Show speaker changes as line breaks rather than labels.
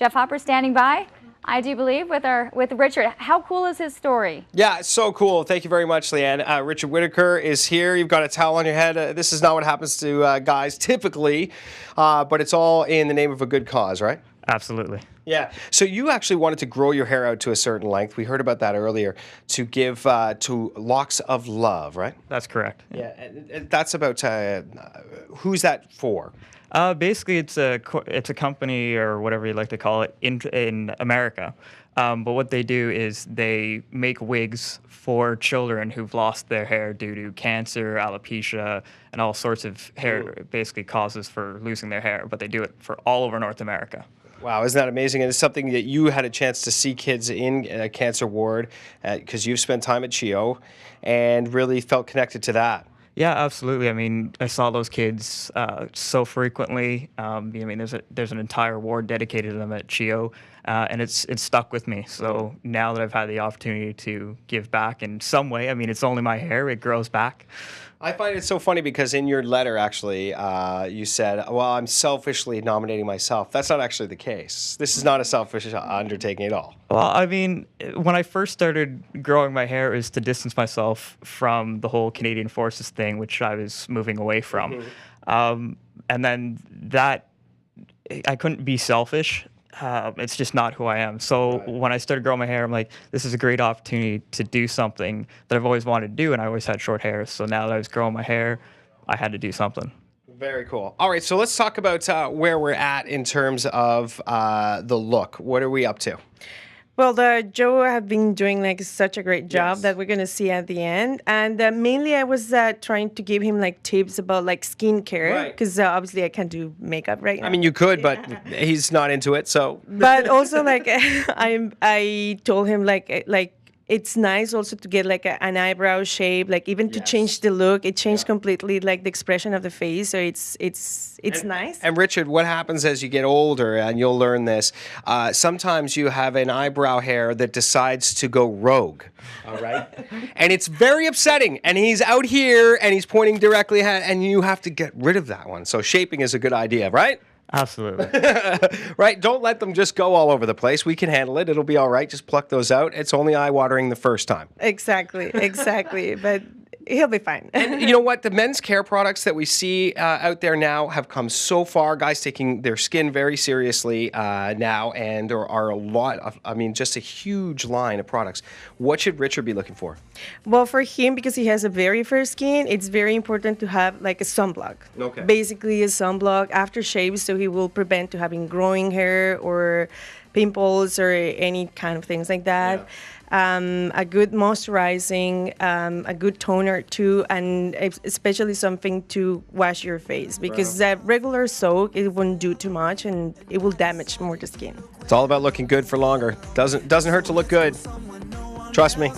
Jeff Hopper standing by, I do believe, with Richard. How cool is his story?
Yeah, it's so cool. Thank you very much, Leanne. Richard Whittaker is here. You've got a towel on your head. This is not what happens to guys typically, but it's all in the name of a good cause, right?
Absolutely.
Yeah. So you actually wanted to grow your hair out to a certain length. We heard about that earlier. To give to Locks of Love, right?
That's correct.
Yeah. And that's about who's that for?
Basically, it's a company or whatever you like to call it in America. But what they do is they make wigs for children who've lost their hair due to cancer, alopecia, and all sorts of hair basically causes for losing their hair. But they do it for all over North America.
Wow, isn't that amazing? And it's something that you had a chance to see kids in a cancer ward because you've spent time at CHEO and really felt connected to that.
Yeah, absolutely. I mean, I saw those kids so frequently. I mean, there's an entire ward dedicated to them at CHEO, and it's stuck with me. So now that I've had the opportunity to give back in some way, I mean, it's only my hair; it grows back.
I find it so funny because in your letter, actually, you said, well, I'm selfishly nominating myself. That's not actually the case. This is not a selfish undertaking at all.
Well, I mean, when I first started growing my hair, it was to distance myself from the whole Canadian Forces thing, which I was moving away from. And then that, I couldn't be selfish. It's just not who I am. So when I started growing my hair, I'm like, this is a great opportunity to do something that I've always wanted to do, and I always had short hair. So now that I was growing my hair, I had to do something.
Very cool. All right, so let's talk about where we're at in terms of the look. What are we up to?
Well, Joe have been doing like such a great job that we're gonna see at the end, and mainly I was trying to give him like tips about like skincare because obviously I can't do makeup right now.
I mean, you could, but he's not into it, so.
But also like I told him like it's nice also to get like an eyebrow shape, like even to change the look. It changed completely like the expression of the face, so it's nice.
And Richard, what happens as you get older, and you'll learn this, sometimes you have an eyebrow hair that decides to go rogue, all right? And it's very upsetting, and he's out here, and he's pointing directly ahead, and you have to get rid of that one. So shaping is a good idea, right?
Absolutely.
Right? Don't let them just go all over the place. We can handle it. It'll be all right. Just pluck those out. It's only eye-watering the first time.
Exactly. But he'll be fine.
And you know what? The men's care products that we see out there now have come so far. Guys taking their skin very seriously now, and there are a lot of, I mean, just a huge line of products. What should Richard be looking for?
Well, for him, because he has a very fair skin, it's very important to have like a sunblock.
Okay.
Basically a sunblock after shave, so he will prevent to having growing hair or pimples or any kind of things like that. A good moisturizing, a good toner too, and especially something to wash your face, because that regular soak, it won't do too much and it will damage more the skin.
It's all about looking good for longer. Doesn't hurt to look good. Trust me.